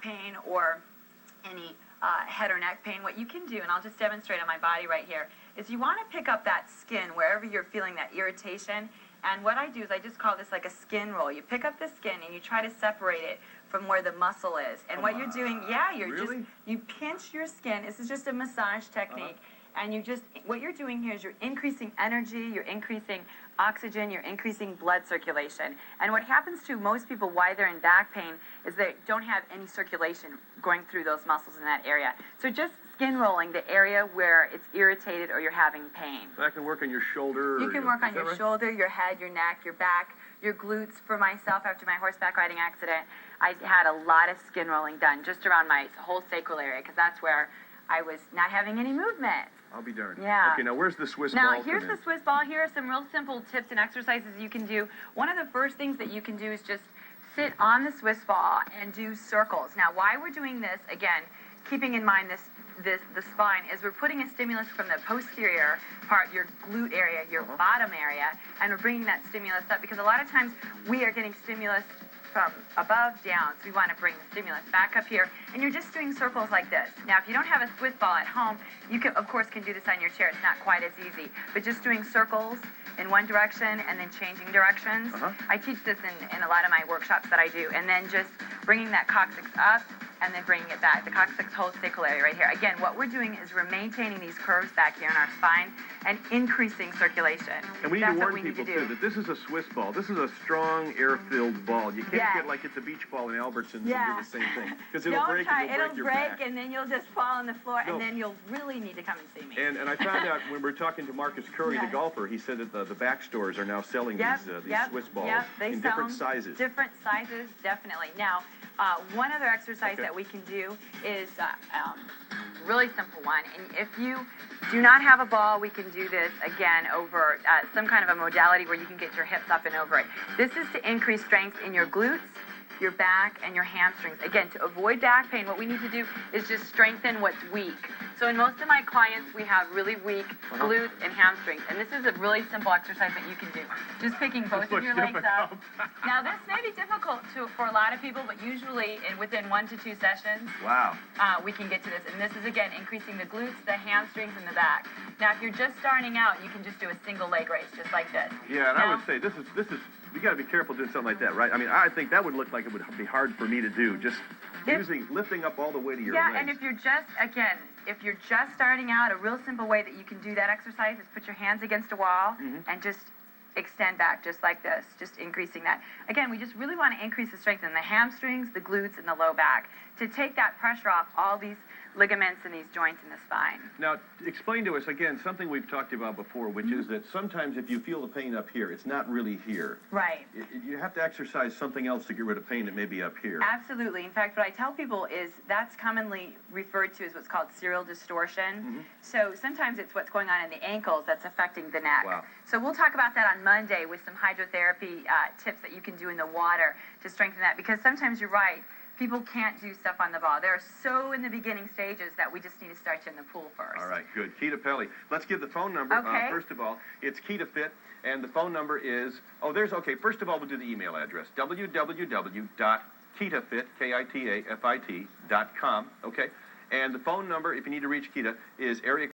pain or any head or neck pain, what you can do, and I'll just demonstrate on my body right here, is you want to pick up that skin wherever you're feeling that irritation. And what I do is I just call this like a skin roll. You pick up the skin and you try to separate it from where the muscle is. And what you're doing, you pinch your skin. This is just a massage technique. And what you're doing here is you're increasing energy, you're increasing oxygen, you're increasing blood circulation. And what happens to most people why they're in back pain is they don't have any circulation going through those muscles in that area. So just skin rolling the area where it's irritated or you're having pain. So that can work on your shoulder? You can work on your shoulder, your head, your neck, your back, your glutes. For myself, after my horseback riding accident, I had a lot of skin rolling done just around my whole sacral area because that's where I was not having any movement. I'll be darned. Yeah. Okay, now where's the Swiss ball? Now, here's the Swiss ball. Here are some real simple tips and exercises you can do. One of the first things that you can do is just sit on the Swiss ball and do circles. Now, why we're doing this, again, keeping in mind the spine, is we're putting a stimulus from the posterior part, your glute area, your bottom area, and we're bringing that stimulus up because a lot of times we are getting stimulus from above down, so we want to bring the stimulus back up here, and you're just doing circles like this. Now, if you don't have a Swiss ball at home, you can, of course, can do this on your chair. It's not quite as easy, but just doing circles in one direction and then changing directions. I teach this in a lot of my workshops that I do, and then just bringing that coccyx up and then bringing it back. The coccyx whole sacral area right here. Again, what we're doing is we're maintaining these curves back here in our spine and increasing circulation. And we need to warn people, too, that this is a Swiss ball. This is a strong, air-filled ball. You can't get like it's a beach ball in Albertsons and do the same thing. Because it'll break and you'll break your back. And then you'll just fall on the floor, and then you'll really need to come and see me. And I found out when we were talking to Marcus Curry, the golfer, he said that the back stores are now selling these Swiss balls in different sizes. Different sizes, definitely. Now, one other exercise that we can do is really simple one. And if you do not have a ball, we can do this again over some kind of a modality where you can get your hips up and over it. This is to increase strength in your glutes, your back, and your hamstrings. Again, to avoid back pain, what we need to do is just strengthen what's weak. So in most of my clients, we have really weak glutes and hamstrings. And this is a really simple exercise that you can do. Just picking both of your legs up. Now, this may be difficult for a lot of people, but usually within 1 to 2 sessions, we can get to this. And this is, again, increasing the glutes, the hamstrings, and the back. Now, if you're just starting out, you can just do a single leg raise, just like this. Yeah, and I would say this is you got to be careful doing something like that, right? I mean, I think that would look like it would be hard for me to do, just lifting up all the weight of your legs. Yeah, and if you're just starting out, a real simple way that you can do that exercise is put your hands against a wall and just extend back just like this, just increasing that. Again, we just really want to increase the strength in the hamstrings, the glutes, and the low back to take that pressure off all these ligaments and these joints in the spine. Now, explain to us, again, something we've talked about before, which is that sometimes if you feel the pain up here, it's not really here. Right. You have to exercise something else to get rid of pain that may be up here. Absolutely. In fact, what I tell people is that's commonly referred to as what's called serial distortion. So sometimes it's what's going on in the ankles that's affecting the neck. Wow. So we'll talk about that on Monday with some hydrotherapy tips that you can do in the water to strengthen that, because sometimes you're right. People can't do stuff on the ball. They're so in the beginning stages that we just need to start you in the pool first. All right, good. Kita Pelli. Let's give the phone number. First of all, it's Kita Fit, and the phone number is, first of all, we'll do the email address, www.kitafit, KITAFIT.com, okay? And the phone number, if you need to reach Kita, is area